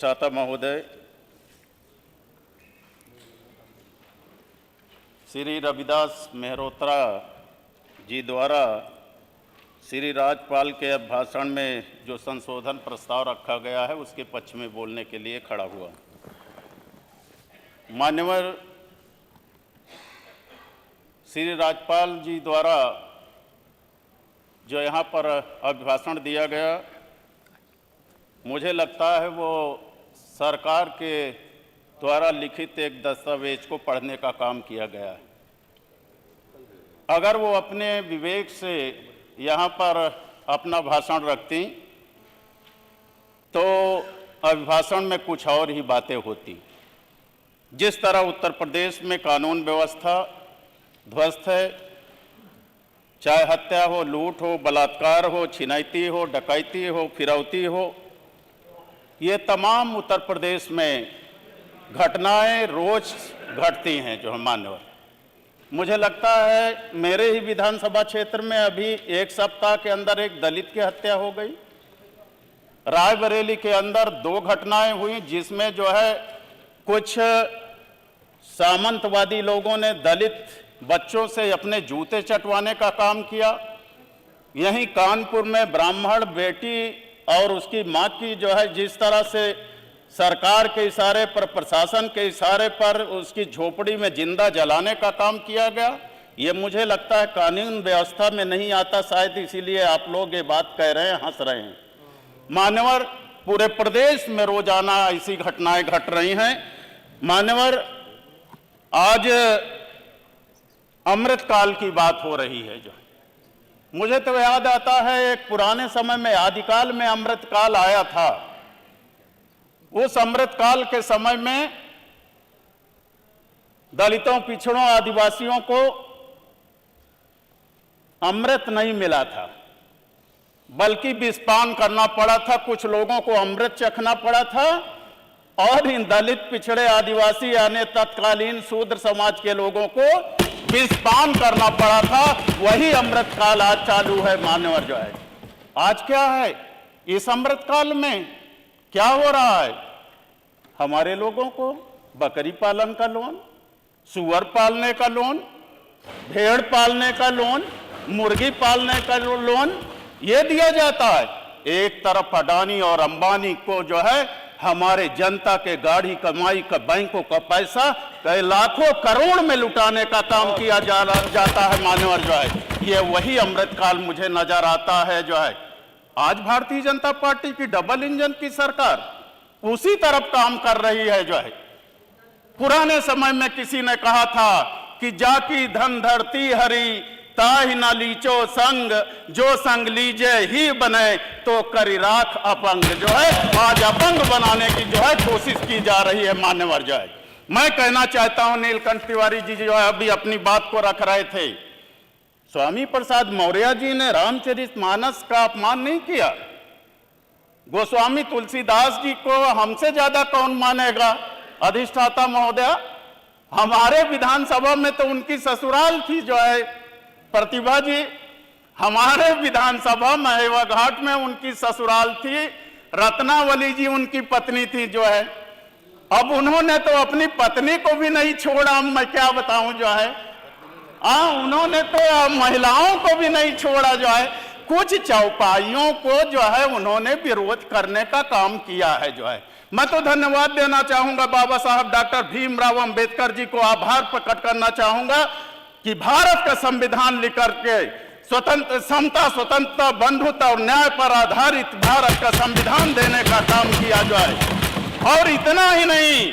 छाता महोदय, श्री रविदास मेहरोत्रा जी द्वारा श्री राज्यपाल के भाषण में जो संशोधन प्रस्ताव रखा गया है उसके पक्ष में बोलने के लिए खड़ा हुआ। माननीय श्री राज्यपाल जी द्वारा जो यहाँ पर अभिभाषण दिया गया, मुझे लगता है वो सरकार के द्वारा लिखित एक दस्तावेज को पढ़ने का काम किया गया है। अगर वो अपने विवेक से यहाँ पर अपना भाषण रखती तो अभिभाषण में कुछ और ही बातें होती। जिस तरह उत्तर प्रदेश में कानून व्यवस्था ध्वस्त है, चाहे हत्या हो, लूट हो, बलात्कार हो, छिनैती हो, डकैती हो, फिरौती हो, ये तमाम उत्तर प्रदेश में घटनाएं रोज घटती हैं। जो मान्यवर, मुझे लगता है मेरे ही विधानसभा क्षेत्र में अभी एक सप्ताह के अंदर एक दलित की हत्या हो गई। रायबरेली के अंदर 2 घटनाएं हुई जिसमें जो है कुछ सामंतवादी लोगों ने दलित बच्चों से अपने जूते चटवाने का काम किया। यहीं कानपुर में ब्राह्मण बेटी और उसकी मां की जो है जिस तरह से सरकार के इशारे पर, प्रशासन के इशारे पर उसकी झोपड़ी में जिंदा जलाने का काम किया गया, ये मुझे लगता है कानून व्यवस्था में नहीं आता। शायद इसीलिए आप लोग ये बात कह रहे हैं, हंस रहे हैं। मान्यवर, पूरे प्रदेश में रोजाना ऐसी घटनाएं घट रही हैं। मान्यवर, आज अमृतकाल की बात हो रही है। जो मुझे तो याद आता है एक पुराने समय में आदिकाल में अमृतकाल आया था। उस अमृतकाल के समय में दलितों, पिछड़ों, आदिवासियों को अमृत नहीं मिला था, बल्कि विषपान करना पड़ा था। कुछ लोगों को अमृत चखना पड़ा था और इन दलित, पिछड़े, आदिवासी यानी तत्कालीन शूद्र समाज के लोगों को विषपान करना पड़ा था। वही अमृतकाल आज चालू है। मान्यवर, जो है आज क्या है, इस अमृतकाल में क्या हो रहा है? हमारे लोगों को बकरी पालन का लोन, सुअर पालने का लोन, भेड़ पालने का लोन, मुर्गी पालने का लोन ये दिया जाता है। एक तरफ अडानी और अंबानी को जो है हमारे जनता के गाढ़ी कमाई का, बैंकों का पैसा कई लाखों करोड़ में लुटाने का काम किया जाता है। मान्यवर, जो है ये वही अमृतकाल मुझे नजर आता है। जो है आज भारतीय जनता पार्टी की डबल इंजन की सरकार उसी तरफ काम कर रही है। जो है पुराने समय में किसी ने कहा था कि जाकी धन धरती हरी ताहि न लीचो संग, जो संग लीजे ही बने तो करी राख अपंग। जो है आज अपंग बनाने की जो है कोशिश की जा रही है। मान्यवर, जो है मैं कहना चाहता हूं, नीलकंठ तिवारी जी जो है अभी अपनी बात को रख रहे थे, स्वामी प्रसाद मौर्य जी ने रामचरितमानस का अपमान नहीं किया। गोस्वामी तुलसीदास जी को हमसे ज्यादा कौन मानेगा? अधिष्ठाता महोदया, हमारे विधानसभा में तो उनकी ससुराल थी जो है प्रतिभा जी, हमारे विधानसभा महेवा घाट में उनकी ससुराल थी। रत्नावली जी उनकी पत्नी थी। जो है अब उन्होंने तो अपनी पत्नी को भी नहीं छोड़ा। मैं क्या बताऊं, जो है उन्होंने तो महिलाओं को भी नहीं छोड़ा। जो है कुछ चौपाइयों को जो है उन्होंने विरोध करने का काम किया है। जो है मैं तो धन्यवाद देना चाहूंगा बाबा साहब डॉक्टर भीमराव अंबेडकर जी को, आभार प्रकट करना चाहूंगा कि भारत का संविधान लिख करके स्वतंत्र, समता, स्वतंत्रता, बंधुता और न्याय पर आधारित भारत का संविधान देने का काम किया जाए। और इतना ही नहीं,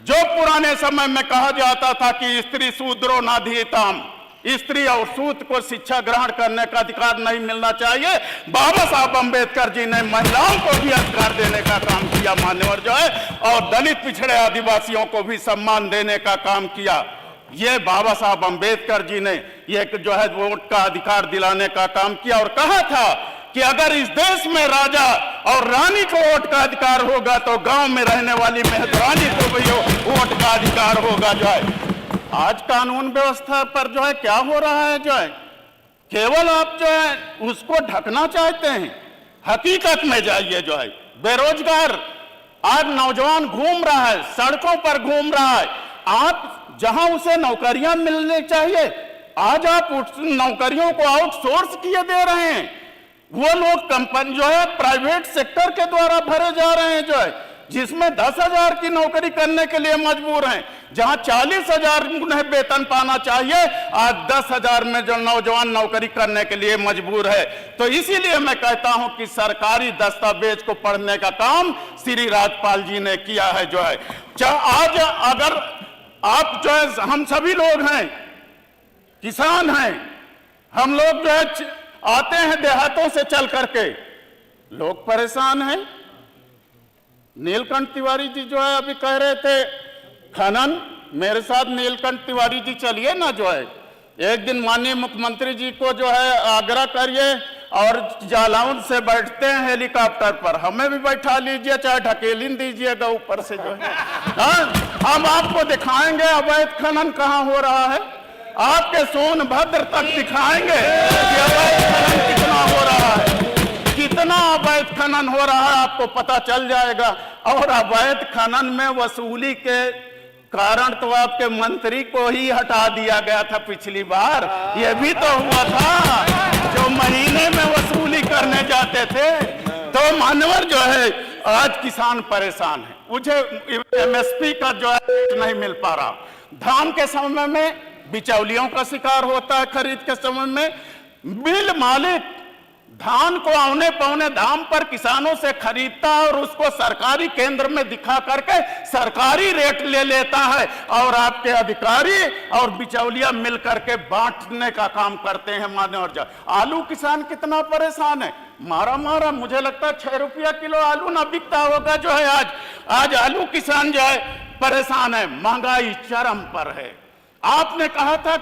जो पुराने समय में कहा जाता था कि स्त्री शूद्रो नाधीताम, स्त्री और सूत को शिक्षा ग्रहण करने का अधिकार नहीं मिलना चाहिए, बाबा साहब अंबेडकर जी ने महिलाओं को भी अधिकार देने का काम किया। मान्यवर, जो है और दलित, पिछड़े, आदिवासियों को भी सम्मान देने का काम किया। ये बाबा साहब अंबेडकर जी ने ये जो है वोट का अधिकार दिलाने का काम किया और कहा था कि अगर इस देश में राजा और रानी को वोट का अधिकार होगा तो गांव में रहने वाली मेहतरानी को भी वोट का अधिकार होगा। जो है आज कानून व्यवस्था पर जो है क्या हो रहा है, जो है केवल आप जो है उसको ढकना चाहते हैं। हकीकत में जाइए, जो है बेरोजगार आज नौजवान घूम रहा है, सड़कों पर घूम रहा है। आप जहां उसे नौकरियां मिलनी चाहिए, आज आप नौकरियों को आउटसोर्स किए दे रहे हैं। वो लोग कंपनी जो है प्राइवेट सेक्टर के द्वारा भरे जा रहे हैं, जो है जिसमें 10,000 की नौकरी करने के लिए मजबूर हैं। जहां 40,000 उन्हें वेतन पाना चाहिए, आज 10,000 में जो नौजवान नौकरी करने के लिए मजबूर है। तो इसीलिए मैं कहता हूं कि सरकारी दस्तावेज को पढ़ने का काम श्री राजपाल जी ने किया है। जो है आज अगर आप जो है, हम सभी लोग हैं, किसान हैं, हम लोग जो है आते हैं देहातों से चल करके, लोग परेशान हैं। नीलकंठ तिवारी जी जो है अभी कह रहे थे खनन, मेरे साथ नीलकंठ तिवारी जी चलिए ना, जो है एक दिन माननीय मुख्यमंत्री जी को जो है आग्रह करिए और जालौन से बैठते हैं हेलीकॉप्टर पर, हमें भी बैठा लीजिए, चाहे ढकेलिन दीजिएगा ऊपर से जो है। हम आपको दिखाएंगे अवैध खनन कहाँ हो रहा है, आपके सोनभद्र तक दिखाएंगे कि अवैध खनन कितना हो रहा है, कितना अवैध खनन हो रहा है, आपको पता चल जाएगा। और अवैध खनन में वसूली के कारण तो आपके मंत्री को ही हटा दिया गया था पिछली बार, ये भी तो हुआ था, जो महीने में वसूली करने जाते थे। तो मानवर जो है आज किसान परेशान है, मुझे एमएसपी का जो है नहीं मिल पा रहा, धान के समय में बिचौलियों का शिकार होता है, खरीद के समय में मिल मालिक धान को औने पौने दाम पर किसानों से खरीदता है और उसको सरकारी केंद्र में दिखा करके सरकारी रेट ले लेता है, और आपके अधिकारी और बिचौलिया मिल करके बांटने का काम करते हैं। माने और जा आलू किसान कितना परेशान है, मारा मुझे लगता है 6 रुपया किलो आलू ना बिकता होगा जो है आज आलू किसान जो है परेशान है, महंगाई चरम पर है। आपने कहा था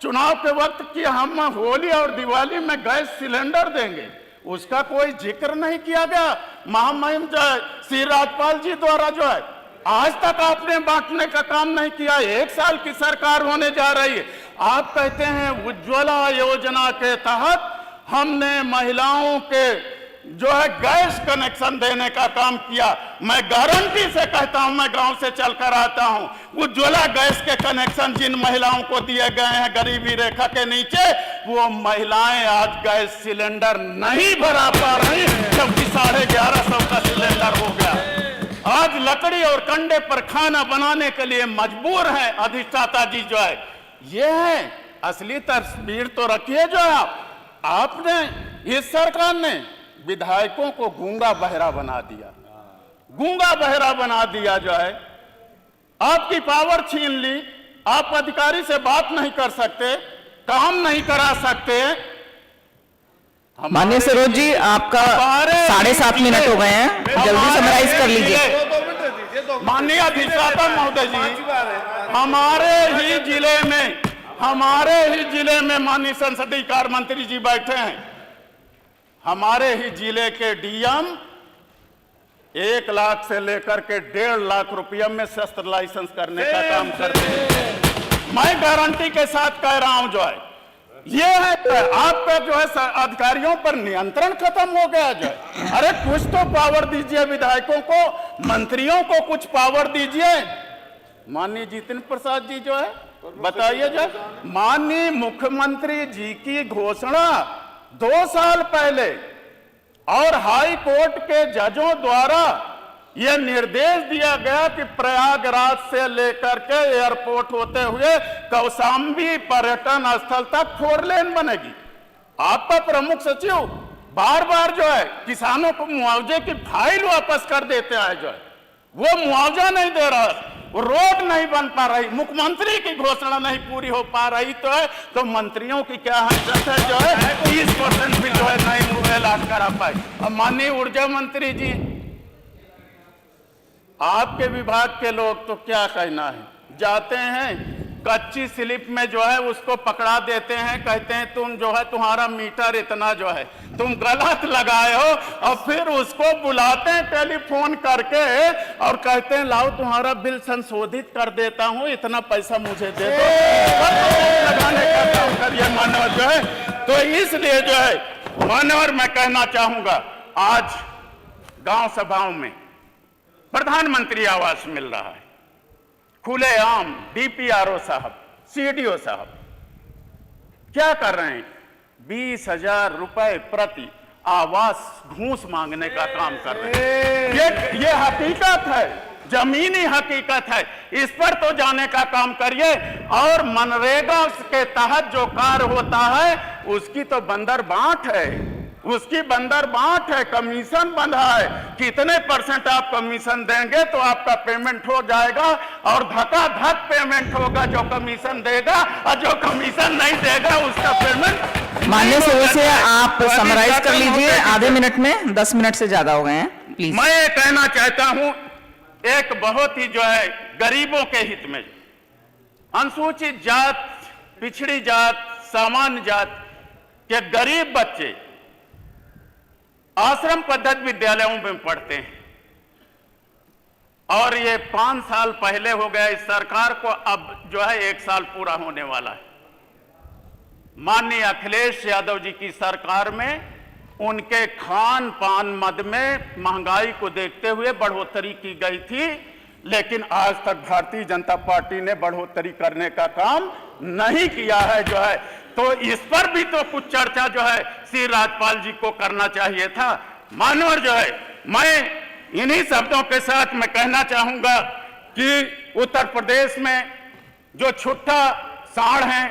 चुनाव के वक्त कि हम होली और दिवाली में गैस सिलेंडर देंगे, उसका कोई जिक्र नहीं किया गया महामहिम जो है श्री राजपाल जी द्वारा, जो है आज तक आपने बांटने का काम नहीं किया। 1 साल की सरकार होने जा रही है, आप कहते हैं उज्ज्वला योजना के तहत हमने महिलाओं के जो है गैस कनेक्शन देने का काम किया। मैं गारंटी से कहता हूं, मैं गांव से चलकर आता हूं, उज्ज्वला गैस के कनेक्शन जिन महिलाओं को दिए गए हैं गरीबी रेखा के नीचे, वो महिलाएं आज गैस सिलेंडर नहीं भरा पा रही, क्योंकि 1150 का सिलेंडर हो गया। आज लकड़ी और कंडे पर खाना बनाने के लिए मजबूर है अधिष्ठाता जी जो है। ये है असली तस्वीर तो रखिए जो है आपने, इस सरकार ने विधायकों को गूंगा बहरा बना दिया, गूंगा बहरा बना दिया जो है, आपकी पावर छीन ली, आप अधिकारी से बात नहीं कर सकते, काम नहीं करा सकते। माननीय सरोज जी, आपका 7.5 मिनट हो गए हैं, जल्दी समराइज कर लीजिए। माननीय अधिष्ठाता महोदय जी, हमारे ही जिले में माननीय संसदीय कार्य मंत्री जी बैठे हैं, हमारे ही जिले के डीएम 1 लाख से लेकर के 1.5 लाख रुपया में शस्त्र लाइसेंस करने का काम करते हैं। मैं गारंटी के साथ कह रहा हूं जो है, ये है आपका जो है अधिकारियों पर नियंत्रण खत्म हो गया जो है। अरे कुछ तो पावर दीजिए विधायकों को, मंत्रियों को कुछ पावर दीजिए। माननीय जितेंद्र प्रसाद जी जो है बताइए, जो माननीय मुख्यमंत्री जी की घोषणा 2 साल पहले और हाई कोर्ट के जजों द्वारा यह निर्देश दिया गया कि प्रयागराज से लेकर के एयरपोर्ट होते हुए कौशाम्बी पर्यटन स्थल तक 4 लेन बनेगी। आपका प्रमुख सचिव बार बार जो है किसानों को मुआवजे की फाइल वापस कर देते हैं, जो है वो मुआवजा नहीं दे रहा, वो रोड नहीं बन पा रही, मुख्यमंत्री की घोषणा नहीं पूरी हो पा रही तो मंत्रियों की क्या हैसियत है जो है 30% भी जो है नहीं ऐलान करा पाए। अब माननीय ऊर्जा मंत्री जी, आपके विभाग के लोग तो क्या कहना है, जाते हैं कच्ची स्लिप में जो है उसको पकड़ा देते हैं, कहते हैं तुम जो है तुम्हारा मीटर इतना जो है तुम गलत लगाए हो, और फिर उसको बुलाते हैं टेलीफोन करके और कहते हैं लाओ तुम्हारा बिल संशोधित कर देता हूं, इतना पैसा मुझे दे दो, लगाने का काम करिए मानवर जो है। तो इसलिए जो है मानवर मैं कहना चाहूंगा, आज गांव सभाओं में प्रधानमंत्री आवास मिल रहा है, खुलेआम डीपीआरओ साहब, सीडीओ साहब क्या कर रहे हैं? 20,000 रुपए प्रति आवास घूस मांगने का काम कर रहे हैं। ये हकीकत है, जमीनी हकीकत है। इस पर तो जाने का काम करिए। और मनरेगा के तहत जो कार्य होता है उसकी तो बंदर बांट है, उसकी बंदर बांट है, कमीशन बंधा है। कितने % आप कमीशन देंगे तो आपका पेमेंट हो जाएगा, और धक्का धक पेमेंट होगा जो कमीशन देगा, और जो कमीशन नहीं देगा उसका पेमेंट। माननीय सदस्य, आप समराइज कर लीजिए आधे मिनट में, 10 मिनट से ज्यादा हो गए हैं, प्लीज। मैं ये कहना चाहता हूं, एक बहुत ही जो है गरीबों के हित में, अनुसूचित जात, पिछड़ी जात, सामान्य जात के गरीब बच्चे आश्रम पद्धति विद्यालयों में पढ़ते हैं, और ये 5 साल पहले हो गया इस सरकार को, अब जो है 1 साल पूरा होने वाला है। माननीय अखिलेश यादव जी की सरकार में उनके खान पान मद में महंगाई को देखते हुए बढ़ोतरी की गई थी, लेकिन आज तक भारतीय जनता पार्टी ने बढ़ोतरी करने का काम नहीं किया है जो है। तो इस पर भी तो कुछ चर्चा जो है श्री राज्यपाल जी को करना चाहिए था। मानवर जो है, मैं इन्हीं शब्दों के साथ मैं कहना चाहूंगा कि उत्तर प्रदेश में जो छुट्टा साढ़ हैं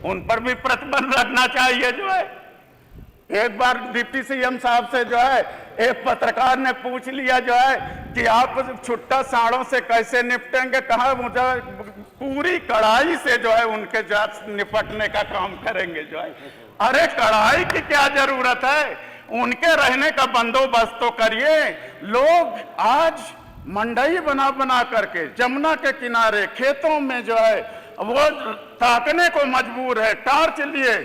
उन पर भी प्रतिबंध रखना चाहिए जो है। एक बार डिप्टी सीएम साहब से जो है एक पत्रकार ने पूछ लिया जो है कि आप छुट्टा साड़ों से कैसे निपटेंगे, कहा मुझे पूरी कड़ाई से जो है उनके साथ निपटने का काम करेंगे जो है। अरे कड़ाई की क्या जरूरत है, उनके रहने का बंदोबस्त तो करिए। लोग आज मंडई बना बना करके जमुना के किनारे खेतों में जो है वो ताकने को मजबूर है, टॉर्च लिए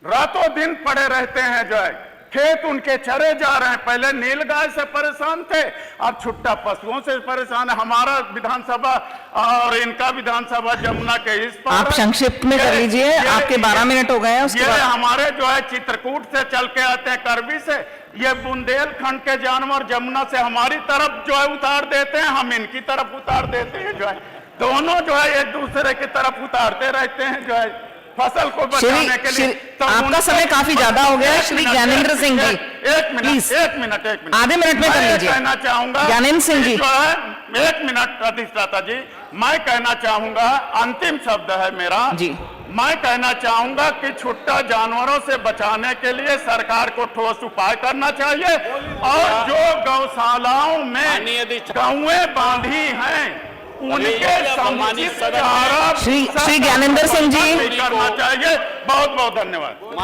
रातों दिन पड़े रहते हैं जो है। खेत उनके चरे जा रहे हैं, पहले नीलगाय से परेशान थे, अब छुट्टा पशुओं से परेशान है। हमारा विधानसभा और इनका विधानसभा जमुना के इस पर। आप संक्षिप्त में कर लीजिए, आपके 12 मिनट हो गए हैं। उसके बाद हमारे जो है चित्रकूट से चल के आते हैं, करबी से, ये बुंदेलखंड के जानवर जमुना से हमारी तरफ जो है उतार देते हैं, हम इनकी तरफ उतार देते हैं जो है। दोनों जो है एक दूसरे की तरफ उतारते रहते हैं जो है फसल को बचाने के लिए। तो आपका समय काफी ज्यादा हो गया। श्री ज्ञानेंद्र सिंह जी, एक मिनट आधे मिनट में कर लीजिए। कहना चाहूंगा ज्ञानेंद्र सिंह जी, जो है 1 मिनट अधिष्ठाता जी, मैं कहना चाहूंगा, अंतिम शब्द है मेरा जी। मैं कहना चाहूंगा कि छुट्टा जानवरों से बचाने के लिए सरकार को ठोस उपाय करना चाहिए, और जो गौशालाओं में गौएं बांधी हैं उनके समुचित चारा श्री ज्ञानेंद्र सिंह जी करना चाहिए। बहुत बहुत धन्यवाद।